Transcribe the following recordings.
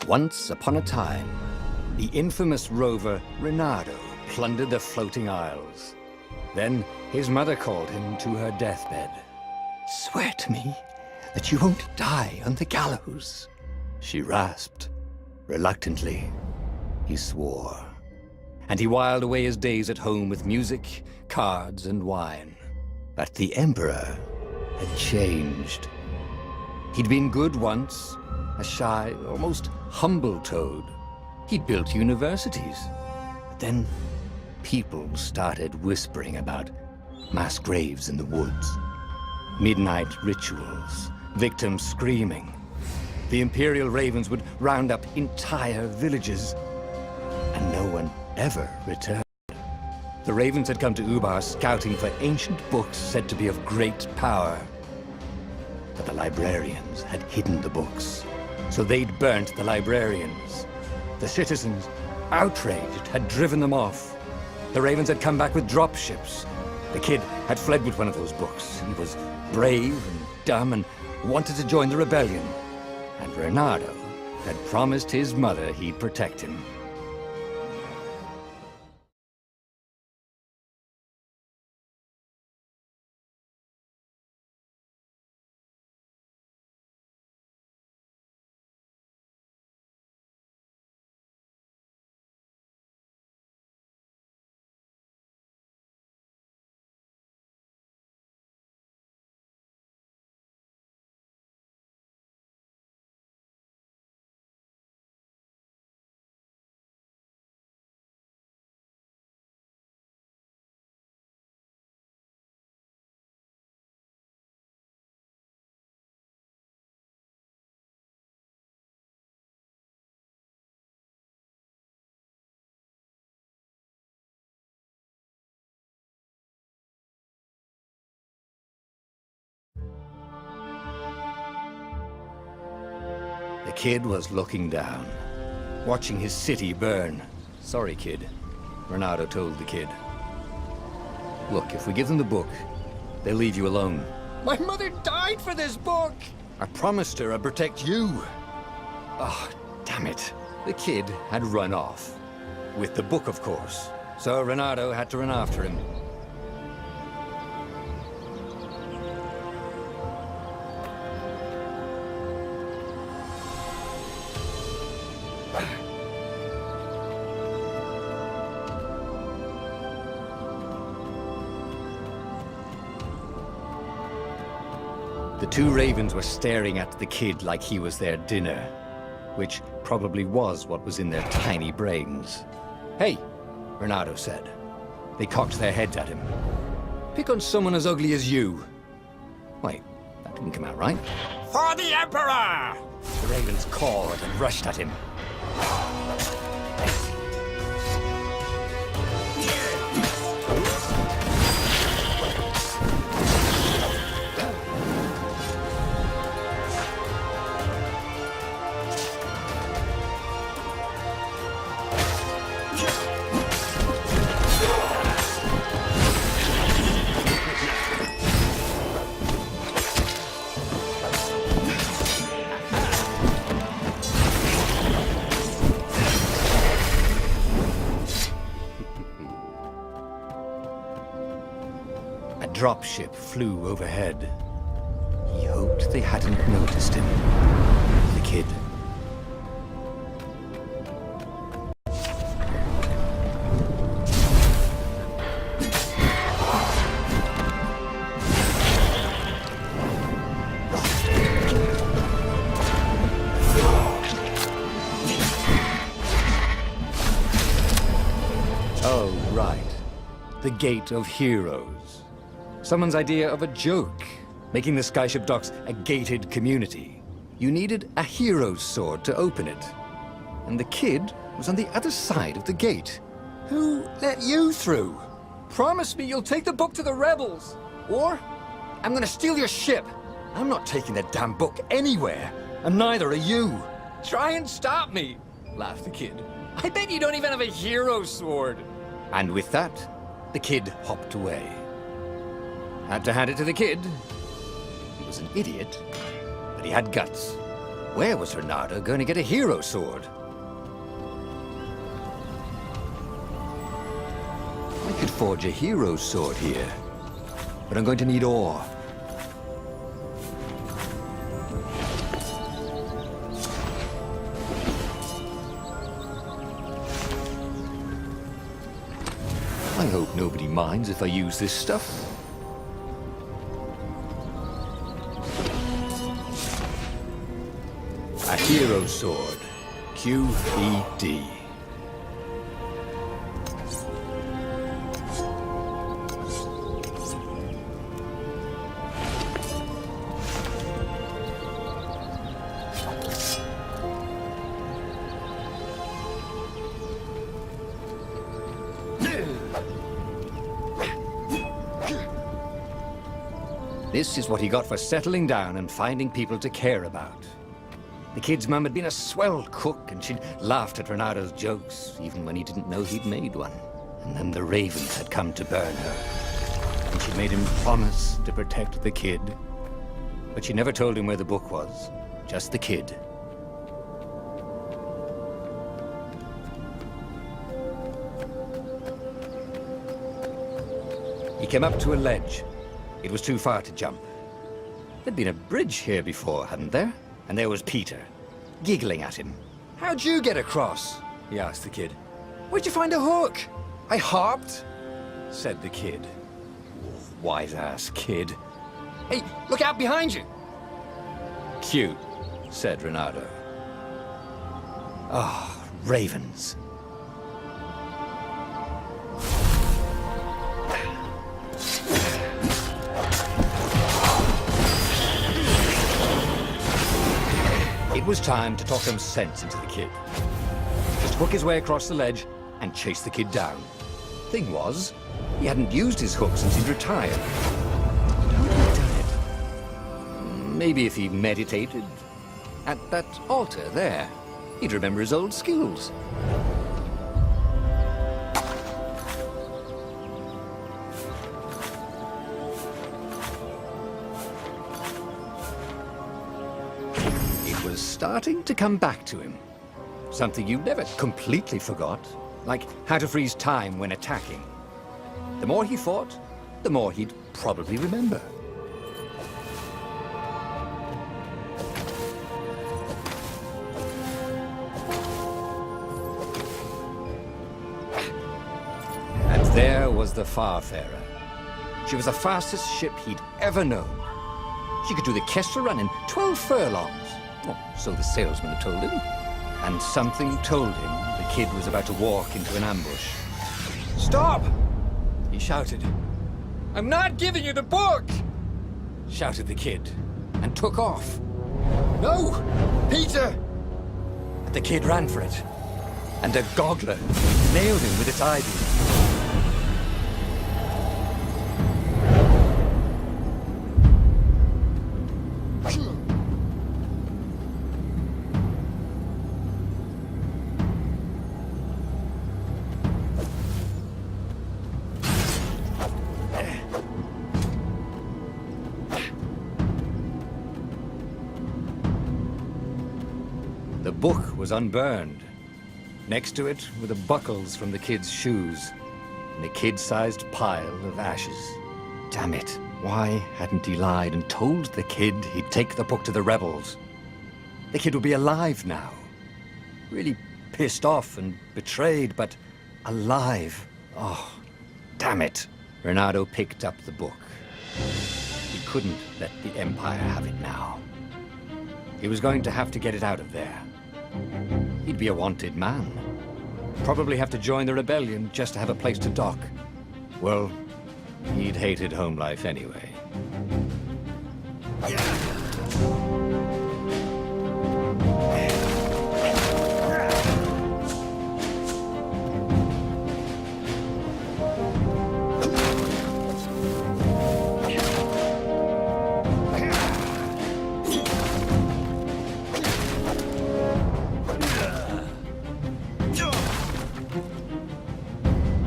Once upon a time, the infamous rover Reynardo plundered the floating isles. Then his mother called him to her deathbed. "Swear to me that you won't die on the gallows," she rasped. Reluctantly, he swore. And he whiled away his days at home with music, cards, and wine. But the Emperor had changed. He'd been good once, a shy, almost humble toad. He'd built universities. But then people started whispering about mass graves in the woods, midnight rituals, victims screaming. The Imperial Ravens would round up entire villages, and no one ever returned. The Ravens had come to Ubar scouting for ancient books said to be of great power. But the librarians had hidden the books, so they'd burnt the librarians. The citizens, outraged, had driven them off. The Ravens had come back with dropships. The kid had fled with one of those books. He was brave and dumb and wanted to join the rebellion. And Reynardo had promised his mother he'd protect him. The kid was looking down, watching his city burn. "Sorry, kid," Reynardo told the kid. "Look, if we give them the book, they'll leave you alone." "My mother died for this book!" "I promised her I'd protect you." Oh, damn it. The kid had run off. With the book, of course. So Reynardo had to run after him. The two ravens were staring at the kid like he was their dinner, which probably was what was in their tiny brains. "Hey," Reynardo said. They cocked their heads at him. "Pick on someone as ugly as you." Wait, that didn't come out right. "For the Emperor!" The ravens cawed and rushed at him. A dropship flew overhead. He hoped they hadn't noticed him. The kid. Oh, right. The Gate of Heroes. Someone's idea of a joke, making the Skyship Docks a gated community. You needed a hero's sword to open it. And the kid was on the other side of the gate. "Who let you through? Promise me you'll take the book to the rebels, or I'm gonna steal your ship." "I'm not taking that damn book anywhere, and neither are you." "Try and stop me," laughed the kid. "I bet you don't even have a hero's sword." And with that, the kid hopped away. Had to hand it to the kid. He was an idiot, but he had guts. Where was Renato going to get a hero sword? I could forge a hero sword here, but I'm going to need ore. I hope nobody minds if I use this stuff. A hero sword. QED. This is what he got for settling down and finding people to care about. The kid's mum had been a swell cook, and she'd laughed at Renato's jokes, even when he didn't know he'd made one. And then the ravens had come to burn her. And she'd made him promise to protect the kid. But she never told him where the book was, just the kid. He came up to a ledge. It was too far to jump. There'd been a bridge here before, hadn't there? And there was Peter, giggling at him. "How'd you get across?" he asked the kid. "Where'd you find a hook?" "I hopped," said the kid. Wise-ass kid. "Hey, look out behind you!" "Cute," said Renato. Ah, ravens. It was time to talk some sense into the kid. Just hook his way across the ledge and chase the kid down. Thing was, he hadn't used his hook since he'd retired. How had he done it? Maybe if he meditated at that altar there, he'd remember his old skills. Starting to come back to him. Something you never completely forgot, like how to freeze time when attacking. The more he fought, the more he'd probably remember. And there was the Farfarer. She was the fastest ship he'd ever known. She could do the Kessel Run in 12 furlongs. Oh, so the salesman had told him. And something told him the kid was about to walk into an ambush. "Stop!" he shouted. "I'm not giving you the book!" shouted the kid, and took off. "No! Peter!" But the kid ran for it, and a goggler nailed him with its eye-beam. The book was unburned. Next to it were the buckles from the kid's shoes, and a kid-sized pile of ashes. Damn it, why hadn't he lied and told the kid he'd take the book to the rebels? The kid would be alive now. Really pissed off and betrayed, but alive. Oh, damn it. Renato picked up the book. He couldn't let the Empire have it now. He was going to have to get it out of there. He'd be a wanted man. Probably have to join the rebellion just to have a place to dock. Well, he'd hated home life anyway.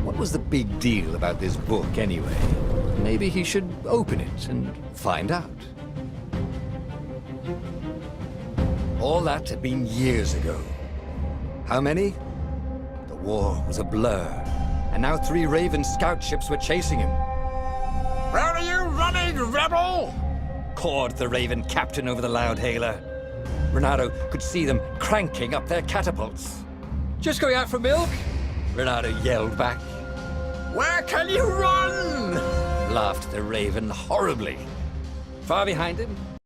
What was the big deal about this book anyway? Maybe he should open it and find out. All that had been years ago. How many? The war was a blur, and now 3 Raven scout ships were chasing him. Where are you running, rebel? Cawed the Raven captain over the loudhailer. Renato could see them cranking up their catapults. Just going out for milk? Renato yelled back. Where can you run? Laughed the Raven horribly. Far behind him,